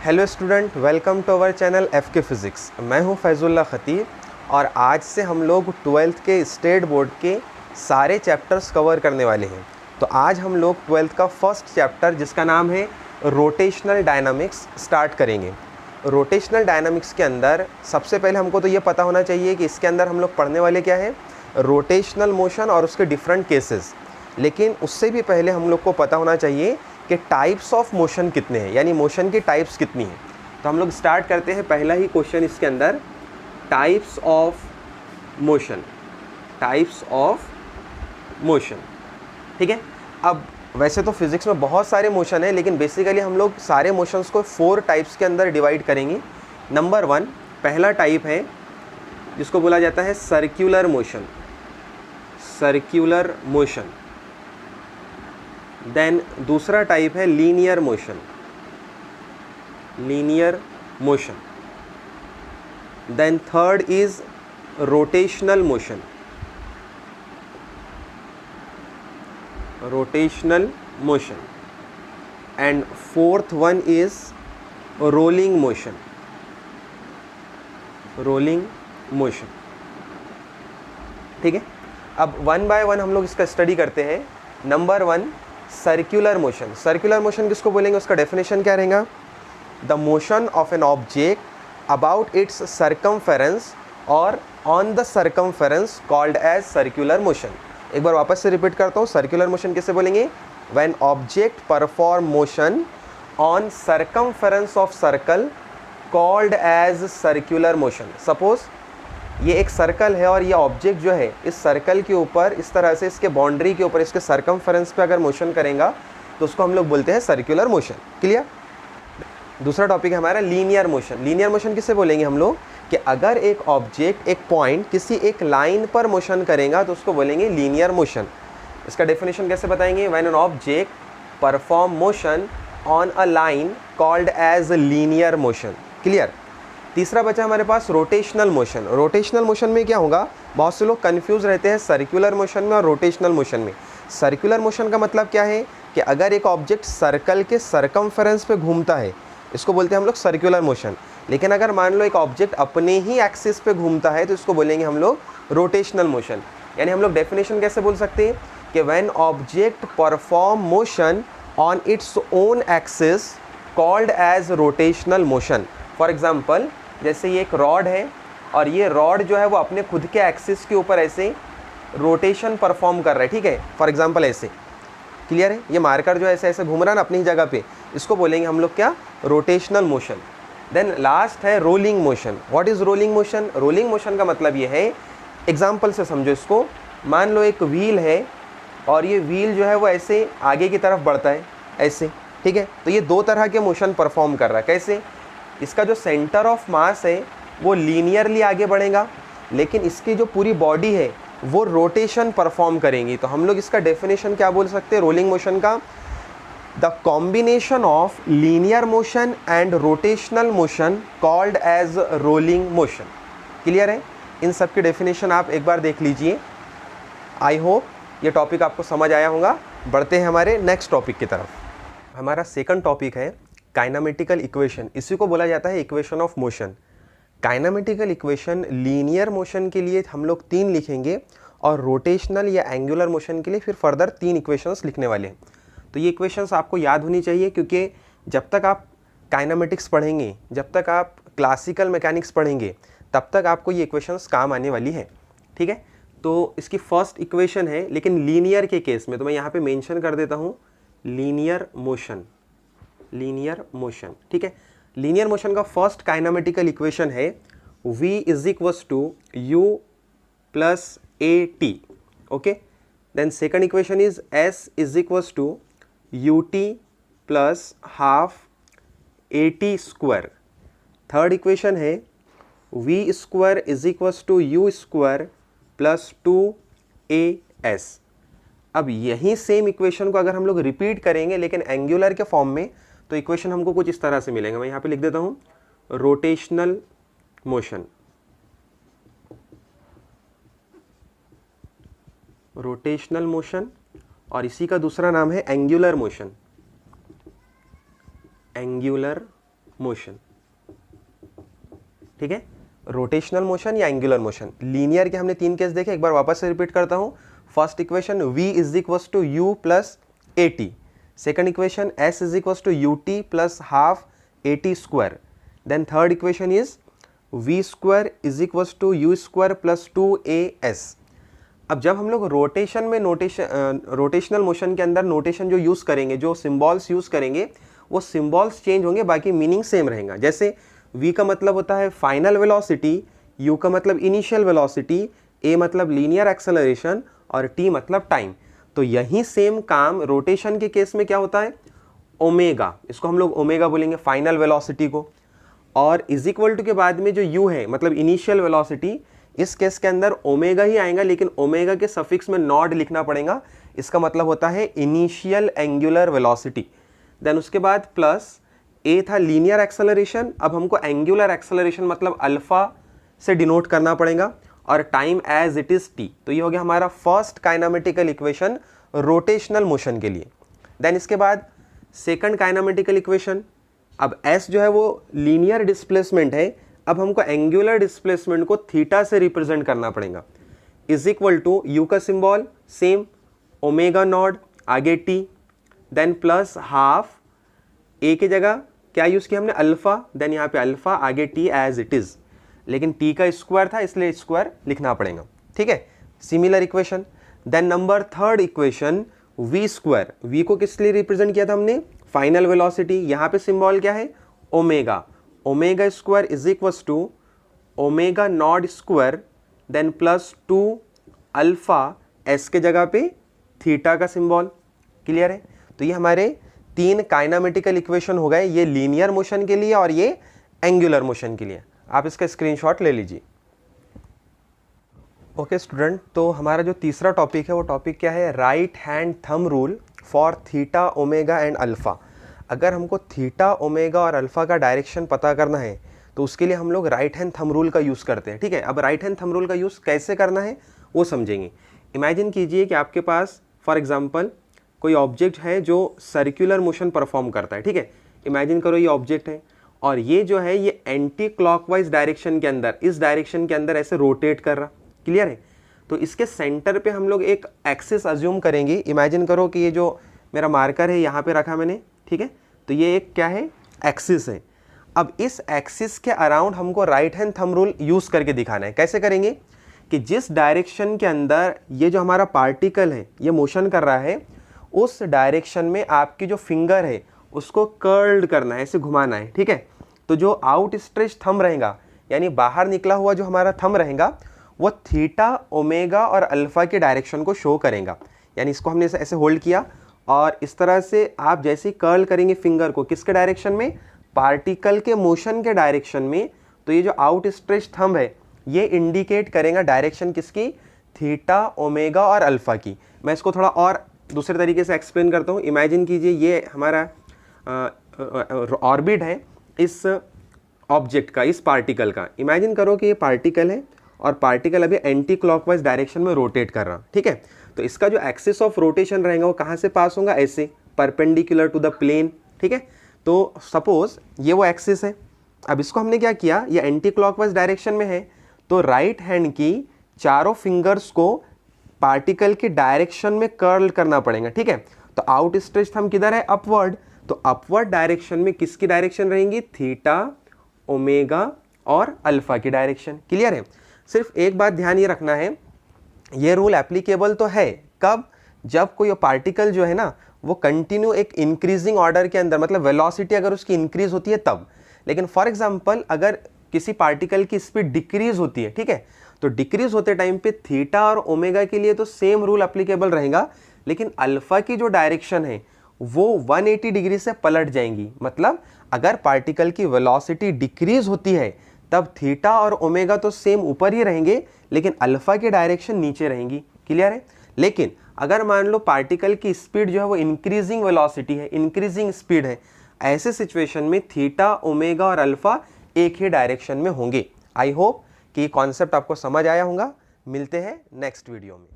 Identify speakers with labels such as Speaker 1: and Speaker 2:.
Speaker 1: Hello student, welcome to our channel FK physics. मैं हूं फैज़ुल्लाह ख़तीब और आज से हम लोग 12th के स्टेट बोर्ड के सारे चैप्टर्स कवर करने वाले हैं। तो आज हम लोग 12th का फर्स्ट चैप्टर जिसका नाम है रोटेशनल डायनामिक्स स्टार्ट करेंगे। रोटेशनल डायनामिक्स के अंदर सबसे पहले हमको तो ये पता होना चाहिए कि इसके अंदर हम लोग पढ़ने वाले क्या है, रोटेशनल मोशन और उसके डिफरेंट केसेस। लेकिन उससे भी पहले हम लोग को पता होना चाहिए कि टाइप्स ऑफ मोशन कितने हैं, यानी मोशन की टाइप्स कितनी हैं। तो हम लोग स्टार्ट करते हैं। पहला ही क्वेश्चन इसके अंदर, types of motion, types of motion. ठीक है। अब वैसे तो फिज़िक्स में बहुत सारे मोशन हैं, लेकिन बेसिकली हम लोग सारे मोशंस को 4 टाइप्स के अंदर डिवाइड करेंगे। नंबर 1 पहला टाइप है जिसको बोला जाता है circular motion, circular motion. Then दूसरा टाइप है linear motion, linear motion. Then third is rotational motion, rotational motion. And fourth one is rolling motion, rolling motion. ठीक है। अब वन बाय वन हम लोग इसका स्टडी करते हैं। Number 1 circular motion. Circular motion किसको बोलेंगे, उसका डेफिनेशन क्या रहेगा? The motion of an object about its circumference और on the circumference called as circular motion. एक बार वापस से रिपीट करता हूँ, सर्कुलर मोशन किसे बोलेंगे? When object perform motion on circumference of circle called as circular motion. Suppose ये एक सर्कल है और ये ऑब्जेक्ट जो है इस सर्कल के ऊपर इस तरह से इसके बाउंड्री के ऊपर इसके सर्कमफेरेंस पे अगर मोशन करेगा तो उसको हम लोग बोलते हैं सर्कुलर मोशन। क्लियर? दूसरा टॉपिक है हमारा लीनियर मोशन। लीनियर मोशन किसे बोलेंगे हम लोग? कि अगर एक ऑब्जेक्ट एक पॉइंट किसी एक लाइन पर मोशन करेगा तो उसको बोलेंगे लीनियर मोशन। इसका डेफिनेशन कैसे बताएंगे? When an object perform motion on a line called as linear motion. Clear? तीसरा बचा हमारे पास रोटेशनल मोशन। रोटेशनल मोशन में क्या होगा, बहुत से लोग कंफ्यूज रहते हैं सर्कुलर मोशन में और रोटेशनल मोशन में। सर्कुलर मोशन का मतलब क्या है कि अगर एक ऑब्जेक्ट सर्कल के सर्कमफेरेंस पे घूमता है, इसको बोलते हैं हम लोग सर्कुलर मोशन। लेकिन अगर मान लो एक ऑब्जेक्ट अपने ही एक्सिस पे घूमता है तो इसको बोलेंगे हम लोग रोटेशनल मोशन। यानी हम लोग डेफिनेशन कैसे बोल सकते हैं कि when object perform motion on its own axis called as rotational motion. For example, जैसे ये एक रॉड है और ये रॉड जो है वो अपने खुद के एक्सिस के ऊपर ऐसे रोटेशन परफॉर्म कर रहा है। ठीक है, फॉर एग्जांपल ऐसे। क्लियर है? ये मार्कर जो है ऐसे ऐसे घूम रहा है ना अपनी ही जगह पे, इसको बोलेंगे हम लोग क्या? Rotational motion. देन लास्ट है rolling motion. What is rolling motion? Rolling motion का मतलब ये है, एग्जाम्पल से समझो इसको। मान लो एक व्हील है और ये व्हील जो है वो ऐसे आगे की तरफ बढ़ता है ऐसे। ठीक है, तो ये 2 तरह के मोशन परफॉर्म कर रहा है। कैसे? इसका जो सेंटर ऑफ मास है वो लीनियरली आगे बढ़ेगा, लेकिन इसकी जो पूरी बॉडी है वो रोटेशन परफॉर्म करेंगी। तो हम लोग इसका डेफिनेशन क्या बोल सकते हैं रोलिंग मोशन का? The combination of linear motion and rotational motion called as rolling motion. Clear है? इन सब की डेफिनेशन आप एक बार देख लीजिए। आई होप ये टॉपिक आपको समझ आया होगा। बढ़ते हैं हमारे नेक्स्ट टॉपिक की तरफ। हमारा सेकंड टॉपिक है काइनेमेटिकल इक्वेशन। इसी को बोला जाता है equation of motion. Kinematical equation linear motion के लिए हम लोग 3 लिखेंगे और रोटेशनल या एंगुलर मोशन के लिए फिर फर्दर 3 इक्वेशंस लिखने वाले हैं। तो ये इक्वेशंस आपको याद होनी चाहिए, क्योंकि जब तक आप काइनेमेटिक्स पढ़ेंगे, जब तक आप क्लासिकल मैकेनिक्स पढ़ेंगे, तब तक आपको ये इक्वेशंस काम आने वाली है। ठीक है, तो इसकी फर्स्ट इक्वेशन है, लेकिन लीनियर के केस में तो मैं यहाँ पे मेंशन कर देता हूँ लीनियर मोशन, लीनियर मोशन। ठीक है, लीनियर मोशन का फर्स्ट काइनेमेटिकल इक्वेशन है v is equals to u plus a t. Okay, then second equation is s is equals to u t plus half a t square. Third equation है v square is equals to u square plus 2as। अब यही same equation को अगर हम लोग repeat करेंगे लेकिन angular के फॉर्म में, तो इक्वेशन हमको कुछ इस तरह से मिलेंगे। मैं यहाँ पे लिख देता हूँ रोटेशनल मोशन, रोटेशनल मोशन, और इसी का दूसरा नाम है एंगुलर मोशन, एंगुलर मोशन, ठीक है, रोटेशनल मोशन या एंगुलर मोशन। लीनियर के हमने 3 केस देखे, एक बार वापस से रिपीट करता हूं। First equation v is equals to u plus at, second equation s is equals to ut plus half at square, then third equation is v square is equals to u square plus 2as। अब जब हम लोग rotation में rotational motion के अंदर notation जो use करेंगे, जो सिम्बॉल्स यूज़ करेंगे, वो सिम्बॉल्स चेंज होंगे, बाकी मीनिंग सेम रहेगा। जैसे v का मतलब होता है फाइनल वेलोसिटी, u का मतलब इनिशियल वेलोसिटी, a मतलब लीनियर एक्सेलरेशन और t मतलब टाइम। तो यही सेम काम रोटेशन के केस में क्या होता है, ओमेगा, इसको हम लोग ओमेगा बोलेंगे फाइनल वेलोसिटी को, और इज इक्वल टू के बाद में जो u है मतलब इनिशियल वेलोसिटी, इस केस के अंदर ओमेगा ही आएगा, लेकिन ओमेगा के सफिक्स में नॉट लिखना पड़ेगा, इसका मतलब होता है इनिशियल एंगुलर वेलोसिटी। देन उसके बाद प्लस a था लीनियर एक्सेलरेशन, अब हमको एंगुलर एक्सेलरेशन मतलब अल्फा से डिनोट करना पड़ेगा, और time as it is t। तो ये हो गया हमारा first kinematical equation rotational motion के लिए। देन इसके बाद सेकंड काइनेमेटिकल इक्वेशन, अब s जो है वो लीनियर डिस्प्लेसमेंट है, अब हमको एंगुलर डिस्प्लेसमेंट को थीटा से रिप्रेजेंट करना पड़ेगा, इज इक्वल टू u का सिंबल सेम ओमेगा नॉट, आगे t, then plus half a की जगह क्या यूज़ किया हमने, अल्फा, देन यहाँ पे अल्फा, आगे t एज इट इज़, लेकिन t का स्क्वायर था इसलिए स्क्वायर लिखना पड़ेगा, ठीक है, similar equation. Then number third equation v square, v को किस लिए रिप्रेजेंट किया था हमने, फाइनल वेलोसिटी, यहाँ पे सिंबल क्या है, omega, omega square is equals to omega naught square, then plus 2 alpha, s के जगह पे थीटा का सिंबल, क्लियर है। तो ये हमारे 3 काइनेमेटिकल इक्वेशन हो गए, ये लीनियर मोशन के लिए और ये एंगुलर मोशन के लिए। आप इसका स्क्रीनशॉट ले लीजिए। ओके स्टूडेंट, तो हमारा जो तीसरा टॉपिक है वो टॉपिक क्या है, right hand thumb rule for theta, omega and alpha. अगर हमको थीटा, ओमेगा और अल्फा का डायरेक्शन पता करना है तो उसके लिए हम लोग राइट हैंड थंब रूल का यूज़ करते हैं, ठीक है। अब राइट हैंड थंब रूल का यूज़ कैसे करना है वो समझेंगे। इमेजिन कीजिए कि आपके पास फॉर एग्जांपल कोई ऑब्जेक्ट है जो सर्कुलर मोशन परफॉर्म करता है, ठीक है। इमेजिन करो ये ऑब्जेक्ट है और ये जो है ये एंटी क्लॉकवाइज डायरेक्शन के अंदर, इस डायरेक्शन के अंदर ऐसे रोटेट कर रहा, क्लियर है। तो इसके सेंटर पे हम लोग एक एक्सिस अज्यूम करेंगे। इमेजिन करो कि ये जो मेरा मार्कर है यहाँ पे रखा मैंने, ठीक है, तो ये एक क्या है, एक्सिस है। अब इस एक्सिस के अराउंड हमको right hand thumb rule use करके दिखाना है। कैसे करेंगे कि जिस डायरेक्शन के अंदर ये जो हमारा पार्टिकल है ये मोशन कर रहा है, उस डायरेक्शन में आपकी जो फिंगर है उसको कर्ल्ड करना है, ऐसे घुमाना है, ठीक है। तो जो आउट स्ट्रेच थंब रहेगा, यानी बाहर निकला हुआ जो हमारा थंब रहेगा, वो थीटा, ओमेगा और अल्फा के डायरेक्शन को शो करेगा। यानी इसको हमने ऐसे होल्ड किया और इस तरह से आप जैसे ही कर्ल करेंगे फिंगर को, किसके डायरेक्शन में, पार्टिकल के मोशन के डायरेक्शन में, तो ये जो आउट स्ट्रेच थंब है ये इंडिकेट करेगा डायरेक्शन किसकी, थीटा, ओमेगा और अल्फा की। मैं इसको थोड़ा और दूसरे तरीके से एक्सप्लेन करता हूँ। इमेजिन कीजिए ये हमारा ऑर्बिट है इस ऑब्जेक्ट का, इस पार्टिकल का। इमेजिन करो कि ये पार्टिकल है और पार्टिकल अभी एंटी क्लॉकवाइज डायरेक्शन में रोटेट कर रहा, ठीक है। तो इसका जो एक्सिस ऑफ रोटेशन रहेगा वो कहाँ से पास होगा, ऐसे परपेंडिकुलर टू द प्लेन, ठीक है। तो सपोज ये वो एक्सिस है, अब इसको हमने क्या किया, ये एंटी क्लॉकवाइज डायरेक्शन में है, तो राइट हैंड की चारों फिंगर्स को पार्टिकल के डायरेक्शन में कर्ल करना पड़ेगा, ठीक है। तो आउट स्ट्रेच थंब किधर है, अपवर्ड, तो अपवर्ड डायरेक्शन में किसकी डायरेक्शन रहेंगी, थीटा, ओमेगा और अल्फा की डायरेक्शन, क्लियर है। सिर्फ एक बात ध्यान ये रखना है, ये रूल एप्लीकेबल तो है कब, जब कोई पार्टिकल जो है ना वो कंटिन्यू एक इंक्रीजिंग ऑर्डर के अंदर, मतलब वेलोसिटी अगर उसकी इंक्रीज होती है तब। लेकिन फॉर एग्जांपल अगर किसी पार्टिकल की स्पीड डिक्रीज होती है, ठीक है, तो डिक्रीज होते टाइम पे थीटा और ओमेगा के लिए तो सेम रूल एप्लीकेबल रहेगा, लेकिन अल्फा की जो डायरेक्शन है वो 180 डिग्री से पलट जाएंगी। मतलब अगर पार्टिकल की वेलोसिटी डिक्रीज होती है तब थीटा और ओमेगा तो सेम ऊपर ही रहेंगे, लेकिन अल्फा की डायरेक्शन नीचे रहेंगी, क्लियर है। लेकिन अगर मान लो पार्टिकल की स्पीड जो है वो इंक्रीजिंग वेलोसिटी है, इंक्रीजिंग स्पीड है, ऐसे सिचुएशन में थीटा, ओमेगा और अल्फा एक ही डायरेक्शन में होंगे। आई होप कि ये कॉन्सेप्ट आपको समझ आया होगा। मिलते हैं नेक्स्ट वीडियो में।